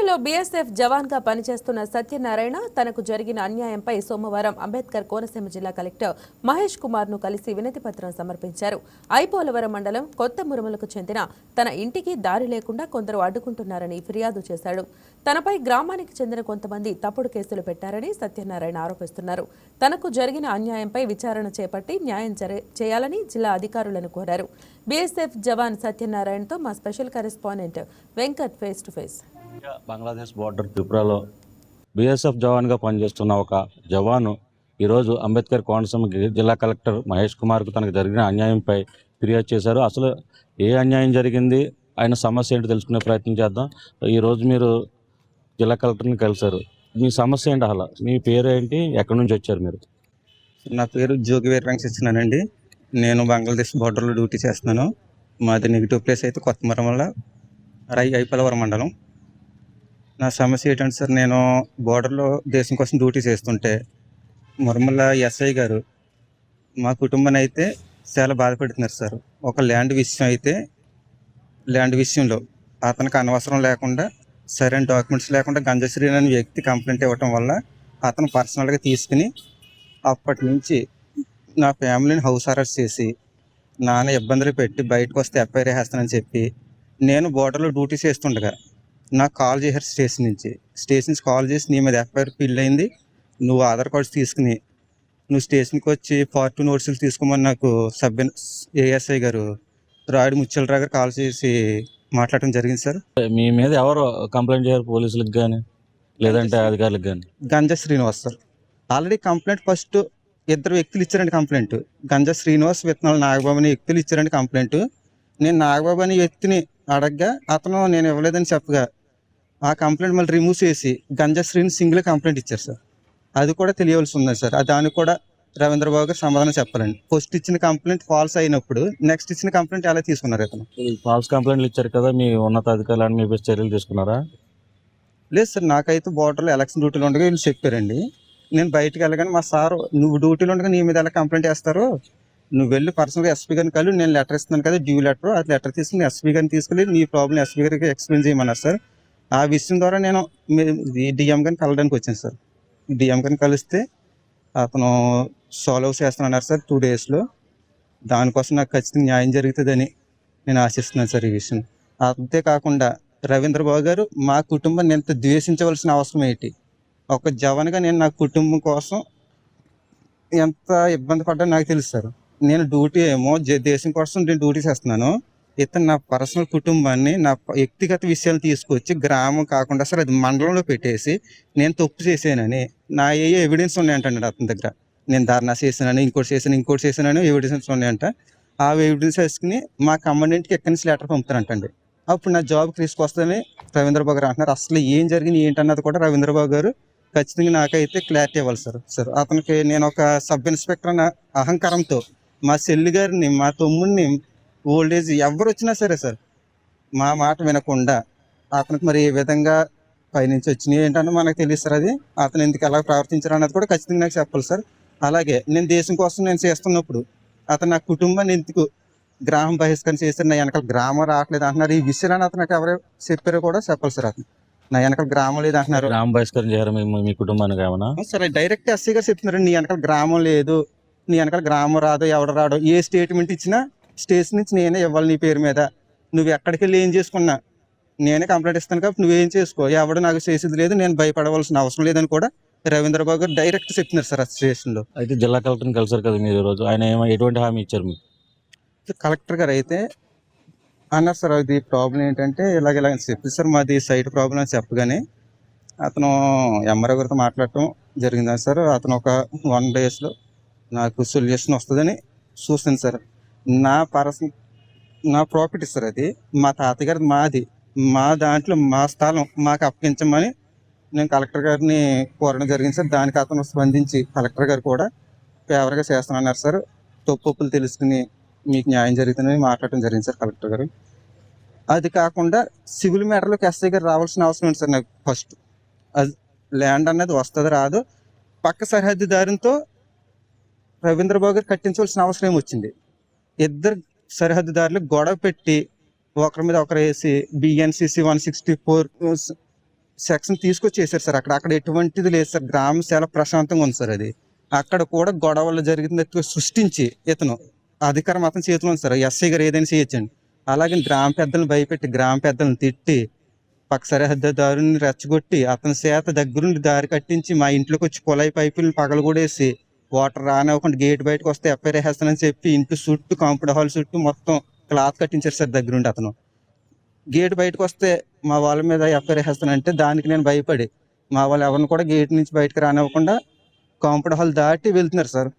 ఏపీలో బీఎస్ఎఫ్ జవాన్గా పనిచేస్తున్న సత్యనారాయణ తనకు జరిగిన అన్యాయంపై సోమవారం అంబేద్కర్ కోనసీమ జిల్లా కలెక్టర్ మహేష్ కుమార్ను కలిసి వినతి పత్రం సమర్పించారు. ఐపోలవరం మండలం కొత్త మురుమలకు చెందిన తన ఇంటికి దారి లేకుండా కొందరు అడ్డుకుంటున్నారని ఫిర్యాదు చేశాడు. తనపై గ్రామానికి చెందిన కొంతమంది తప్పుడు కేసులు పెట్టారని సత్యనారాయణ ఆరోపిస్తున్నారు. తనకు జరిగిన అన్యాయంపై విచారణ చేపట్టి న్యాయం చేయాలని జిల్లా అధికారులను కోరారు. బీఎస్ఎఫ్ జవాన్ సత్యనారాయణతో మా special correspondent Venkat face to face. Bangladesh border త్రిపురలో బీఎస్ఎఫ్ జవాన్గా పనిచేస్తున్న ఒక జవాను ఈరోజు అంబేద్కర్ కోనసీమ జిల్లా కలెక్టర్ మహేష్ కుమార్కు తనకు జరిగిన అన్యాయంపై ఫిర్యాదు చేశారు. అసలు ఏ అన్యాయం జరిగింది, ఆయన సమస్య ఏంటో తెలుసుకునే ప్రయత్నం చేద్దాం. ఈరోజు మీరు జిల్లా కలెక్టర్ని కలిశారు. మీ సమస్య ఏంటి, అసలు మీ పేరు ఏంటి, ఎక్కడి నుంచి వచ్చారు మీరు? నా పేరు జోగి వీర వెంకటేశ్వరరావు. నేను బంగ్లాదేశ్ బోర్డర్లో డ్యూటీ చేస్తున్నాను. మాది నెగిటివ్ ప్లేస్ అయితే కొత్త మురుమల ఐపోలవరం మండలం. నా సమస్య ఏంటంటే సార్, నేను బోర్డర్లో దేశం కోసం డ్యూటీ చేస్తుంటే మురుమల ఎస్ఐ గారు మా కుటుంబాన్ని అయితే చాలా బాధపెడుతున్నారు సార్. ఒక ల్యాండ్ విషయంలో అతనికి అనవసరం లేకుండా సరైన డాక్యుమెంట్స్ లేకుండా గంజశ్రీ అనే వ్యక్తి కంప్లైంట్ ఇవ్వటం వల్ల అతను పర్సనల్గా తీసుకుని అప్పటి నుంచి నా ఫ్యామిలీని హౌస్ అరెస్ట్ చేసి నాన్న ఇబ్బందులు పెట్టి బయటకు వస్తే ఎఫ్ఐఆర్ వేస్తానని చెప్పి నేను బోర్డర్లో డ్యూటీ చేస్తుండగా నాకు కాల్ చేశారు స్టేషన్ కాల్ చేసి నీ మీద ఎఫ్ఐఆర్ ఫిల్ అయింది, నువ్వు ఆధార్ కార్డ్స్ తీసుకుని నువ్వు స్టేషన్కి వచ్చి ఫార్టీ నోట్సులు తీసుకోమని నాకు ఏఎస్ఐ గారు రాయుడు ముచ్చలరావు గారు కాల్ చేసి మాట్లాడటం జరిగింది సార్. మీ మీద ఎవరు కంప్లైంట్ చేయారు, పోలీసులకు కానీ లేదంటే అధికారులకు కానీ? Ganja Srinivas sir. Already complaint first ఇద్దరు వ్యక్తులు ఇచ్చారండి కంప్లైంట్. గంజా శ్రీనివాస్, విత్తనాలు నాగబాబు అనే వ్యక్తులు ఇచ్చారండి కంప్లైంట్. నేను నాగబాబు అనే వ్యక్తిని అడగగా అతను నేను ఇవ్వలేదని చెప్పగా ఆ కంప్లైంట్ మళ్ళీ రిమూవ్ చేసి గంజా శ్రీని సింగిల్ కంప్లైంట్ ఇచ్చారు సార్. అది కూడా తెలియవలసి ఉంది సార్. దానికి కూడా రవీంద్రబాబు గారు సమాధానం చెప్పాలండి. ఫస్ట్ ఇచ్చిన కంప్లైంట్ ఫాల్స్ అయినప్పుడు నెక్స్ట్ ఇచ్చిన కంప్లైంట్ ఎలా తీసుకున్నారు అతను? ఫాల్స్ కంప్లైంట్లు ఇచ్చారు కదా, మీ ఉన్నత అధికారులు మీ చర్యలు తీసుకున్నారా? లేదు సార్, నాకైతే బోర్డర్లో ఎలక్షన్ డ్యూటీలో ఉండగా వీళ్ళు చెప్పారండి. నేను బయటకు వెళ్ళగానే మా సార్, నువ్వు డ్యూటీలో ఉండగా నీ మీద ఎలా కంప్లైంట్ చేస్తారు, నువ్వు వెళ్ళి పర్సనల్గా ఎస్పీ గారిని కలిసి నేను లెటర్ ఇస్తున్నాను కదా, డ్యూ లెటర్, ఆ లెటర్ తీసుకుని ఎస్పీ గారిని తీసుకెళ్ళి నీ ప్రాబ్లం ఎస్పీ గారికి ఎక్స్ప్లెయిన్ చేయమన్నారు సార్. ఆ విషయం ద్వారా నేను డిఎం గారిని కలవడానికి వచ్చాను సార్. డిఎం గారిని కలిస్తే అతను సాల్వ్ చేస్తానన్నారు సార్ 2 daysలో. దానికోసం నాకు ఖచ్చితంగా న్యాయం జరుగుతుందని నేను ఆశిస్తున్నాను సార్ ఈ విషయం. అంతేకాకుండా రవీంద్రబాబు గారు మా కుటుంబాన్ని ఎంత ద్వేషించవలసిన అవసరం ఏంటి? ఒక జవాన్గా నేను నా కుటుంబం కోసం ఎంత ఇబ్బంది పడ్డా నాకు తెలుసు సార్. నేను డ్యూటీ ఏమో దేశం కోసం నేను డ్యూటీ చేస్తున్నాను. ఇతను నా పర్సనల్ కుటుంబాన్ని, నా వ్యక్తిగత విషయాలు తీసుకొచ్చి గ్రామం కాకుండా సార్ అది మండలంలో పెట్టేసి నేను తప్పు చేశానని నా ఎవిడెన్స్ ఉన్నాయంటండి అతని దగ్గర. నేను ధర్నా చేశానని, ఇంకోటి చేశానని ఎవిడెన్స్ ఉన్నాయంట. ఆ ఎవిడెన్స్ వేసుకుని మా కమాండెంట్కి ఎక్కడి నుంచి లెటర్ పంపుతారంటండి. అప్పుడు నా జాబ్కి తీసుకొస్తుందని రవీంద్రబాబు గారు అంటున్నారు. అసలు ఏం జరిగింది ఏంటన్నది కూడా రవీంద్రబాబు గారు ఖచ్చితంగా నాకైతే క్లారిటీ ఇవ్వాలి సార్. అతనికి నేను ఒక సబ్ ఇన్స్పెక్టర్ అన్న అహంకారంతో మా చెల్లి గారిని, మా తమ్ముడిని, ఓల్డేజ్ ఎవరు వచ్చినా సరే సార్ మా మాట వినకుండా అతనికి మరి ఏ విధంగా పైనుంచి వచ్చినాయి ఏంటన్నా మనకు తెలియదు సార్. అది అతను ఎందుకు ఎలా ప్రవర్తించారు అన్నది కూడా ఖచ్చితంగా నాకు చెప్పాలి సార్. అలాగే నేను దేశం కోసం నేను చేస్తున్నప్పుడు అతను నా కుటుంబాన్ని ఎందుకు గ్రామం బహిష్కరణ చేశారు, నా వెనకాల గ్రామం రావట్లేదు అంటున్నారు. ఈ విషయాన్ని అతను నాకు ఎవరు చెప్పారో కూడా చెప్పాలి సార్. అతను నా వెనకాల గ్రామం లేదు అంటున్నారు. గ్రామ బహిష్కరణ చేయారు మీ కుటుంబానికి ఏమన్నా? సరే, డైరెక్ట్ ఎస్సీ గారు చెప్తున్నారు నీ వెనకాల గ్రామం లేదు, నీ వెనకాల గ్రామం రాదు, ఎవడు రాడు. ఏ స్టేట్మెంట్ ఇచ్చినా స్టేషన్ నుంచి నేనే ఇవ్వాలి నీ పేరు మీద. నువ్వు ఎక్కడికి వెళ్ళి ఏం చేసుకున్నా నేనే కంప్లైంట్ ఇస్తాను కాబట్టి నువ్వేం చేసుకో, ఎవడు నాకు చేసేది లేదు, నేను భయపడవలసిన అవసరం లేదని కూడా రవీంద్రబాబు గారు డైరెక్ట్ చెప్తున్నారు సార్ ఆ స్టేషన్లో. అయితే జిల్లా కలెక్టర్ని కలిసారు కదా మీరు ఈరోజు, ఆయన ఎటువంటి హామీ ఇచ్చారు మీకు? కలెక్టర్ గారు అయితే అన్నారు సార్, అది ప్రాబ్లం ఏంటంటే ఇలాగ చెప్పి సార్ మాది సైట్ ప్రాబ్లం అని చెప్పగానే అతను ఎంఆర్ఓ గారితో మాట్లాడటం జరిగింది సార్. అతను ఒక 1 daysలో నాకు సొల్యూషన్ వస్తుందని చూస్తాను సార్. నా ప్రాపర్టీ సార్, అది మా తాతగారి, మాది, మా దాంట్లో మా స్థలం మాకు అప్పగించమని నేను కలెక్టర్ గారిని కోరడం జరిగింది సార్. దానికి అతను స్పందించి కలెక్టర్ గారు కూడా ఫేవర్గా చేస్తానన్నారు సార్. తప్పులు తెలుసుకుని మీకు న్యాయం జరుగుతుందని మాట్లాడటం జరిగింది సార్ కలెక్టర్ గారు. అది కాకుండా సివిల్ మ్యాటర్లోకి ఎస్ఐ గారు రావాల్సిన అవసరం ఉంది సార్. నాకు ఫస్ట్ అది ల్యాండ్ అన్నది వస్తుంది రాదు, పక్క సరిహద్దు దారితో రవీంద్రబాబు గారు కట్టించవలసిన అవసరం ఏమొచ్చింది. ఇద్దరు సరిహద్దుదారులు గొడవ పెట్టి ఒకరి మీద ఒకరు వేసి BNCC 164 సెక్షన్ తీసుకొచ్చేసారు సార్. అక్కడ ఎటువంటిది లేదు సార్. గ్రామం చాలా ప్రశాంతంగా ఉంది సార్. అది అక్కడ కూడా గొడవలు జరిగింది సృష్టించి ఇతను అధికారం అతని చేతిలో ఉంది సార్. ఎస్ఐ గారు ఏదైనా చేయొచ్చండి. అలాగే గ్రామ పెద్దలను భయపెట్టి గ్రామ పెద్దలను తిట్టి పక్క సరిహద్దుదారుని రెచ్చగొట్టి అతని చేత దగ్గరుండి దారి కట్టించి మా ఇంట్లోకి వచ్చి కుళాయి పైపులను పగలగొడేసి వాటర్ రానివ్వకుండా గేట్ బయటకు వస్తే ఎఫ్ఐఆర్ వేస్తానని చెప్పి ఇంటి చుట్టూ కాంపౌండ్ హాల్ చుట్టూ మొత్తం క్లాత్ కట్టించారు సార్ దగ్గరుండి. అతను గేట్ బయటకు వస్తే మా వాళ్ళ మీద ఎఫ్ఐఆర్ వేస్తానంటే దానికి నేను భయపడి మా వాళ్ళు ఎవరిని కూడా గేట్ నుంచి బయటకు రానివ్వకుండా కాంపౌండ్ హాల్ దాటి వెళ్తున్నారు సార్.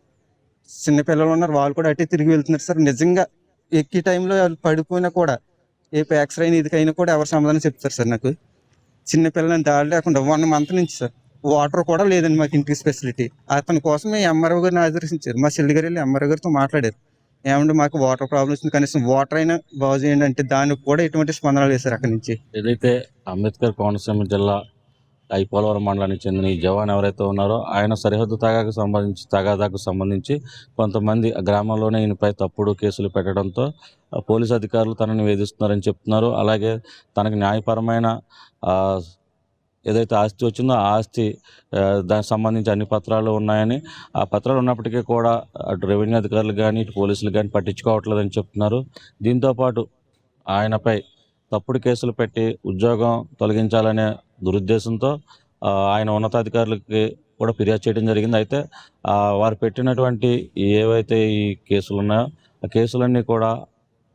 చిన్నపిల్లలు ఉన్నారు, వాళ్ళు కూడా అటే తిరిగి వెళ్తున్నారు సార్. నిజంగా ఎక్కి టైంలో వాళ్ళు పడిపోయినా కూడా ఏ ఎక్స్రే అయినా ఇదికైనా కూడా ఎవరు సమాధానం చెప్తారు సార్. నాకు చిన్నపిల్లలని దాడి లేకుండా 1 month నుంచి సార్ వాటర్ కూడా లేదండి మాకు ఇంటికి ఫెసిలిటీ. అతని కోసం ఎంఆర్ఓ గారిని ఆదర్శించారు. మా చెల్లి గారు వెళ్ళి ఎంఆర్ఓ గారితో మాట్లాడారు. ఏమంటే మాకు వాటర్ ప్రాబ్లమ్ వచ్చింది, కనీసం వాటర్ అయినా బాగు చేయండి అంటే దానికి కూడా ఎటువంటి స్పందన లేదు సార్. అక్కడి నుంచి ఏదైతే అంబేద్కర్ కోనసీమ జిల్లా ఐపోలవరం మండలానికి చెందిన ఈ జవాన్ ఎవరైతే ఉన్నారో ఆయన సరిహద్దు తగాదాకు సంబంధించి కొంతమంది గ్రామంలోనే ఈయనపై తప్పుడు కేసులు పెట్టడంతో పోలీసు అధికారులు తనని వేధిస్తున్నారని చెప్తున్నారు. అలాగే తనకు న్యాయపరమైన ఏదైతే ఆస్తి వచ్చిందో ఆ ఆస్తి దానికి సంబంధించి అన్ని పత్రాలు ఉన్నాయని, ఆ పత్రాలు ఉన్నప్పటికీ కూడా అటు రెవెన్యూ అధికారులు కానీ ఇటు పోలీసులు కానీ పట్టించుకోవట్లేదని చెప్తున్నారు. దీంతోపాటు ఆయనపై తప్పుడు కేసులు పెట్టి ఉద్యోగం తొలగించాలనే దురుద్దేశంతో ఆయన ఉన్నతాధికారులకి కూడా ఫిర్యాదు చేయడం జరిగింది. అయితే వారు పెట్టినటువంటి ఏవైతే ఈ కేసులు ఉన్నాయో ఆ కేసులన్నీ కూడా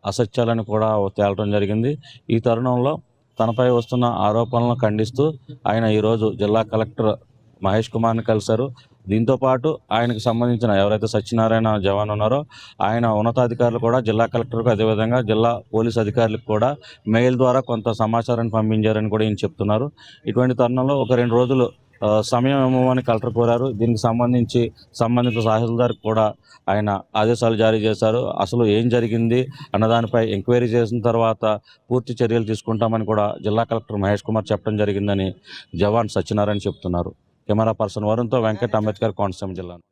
అసత్యాలని కూడా తేలటం జరిగింది. ఈ తరుణంలో తనపై వస్తున్న ఆరోపణలను ఖండిస్తూ ఆయన ఈరోజు జిల్లా కలెక్టర్ మహేష్ కుమార్ని కలిశారు. దీంతోపాటు ఆయనకు సంబంధించిన ఎవరైతే సత్యనారాయణ జవాన్ ఉన్నారో ఆయన ఉన్నతాధికారులు కూడా జిల్లా కలెక్టర్కు అదేవిధంగా జిల్లా పోలీస్ అధికారులకు కూడా మెయిల్ ద్వారా కొంత సమాచారాన్ని పంపించారని కూడా ఈయన చెప్తున్నారు. ఇటువంటి తరుణంలో ఒక 2 రోజులు సమయం ఇవ్వమని కలెక్టర్ కోరారు. దీనికి సంబంధించి సంబంధిత తహసీల్దార్కి కూడా ఆయన ఆదేశాలు జారీ చేశారు. అసలు ఏం జరిగింది అన్నదానిపై ఎంక్వైరీ చేసిన తర్వాత పూర్తి చర్యలు తీసుకుంటామని కూడా జిల్లా కలెక్టర్ మహేష్ కుమార్ చెప్పడం జరిగిందని జవాన్ సత్యనారాయణ చెప్తున్నారు. కెమెరా పర్సన్ వరుణ్తో వెంకట్, అంబేద్కర్ కోనసీమ జిల్లా.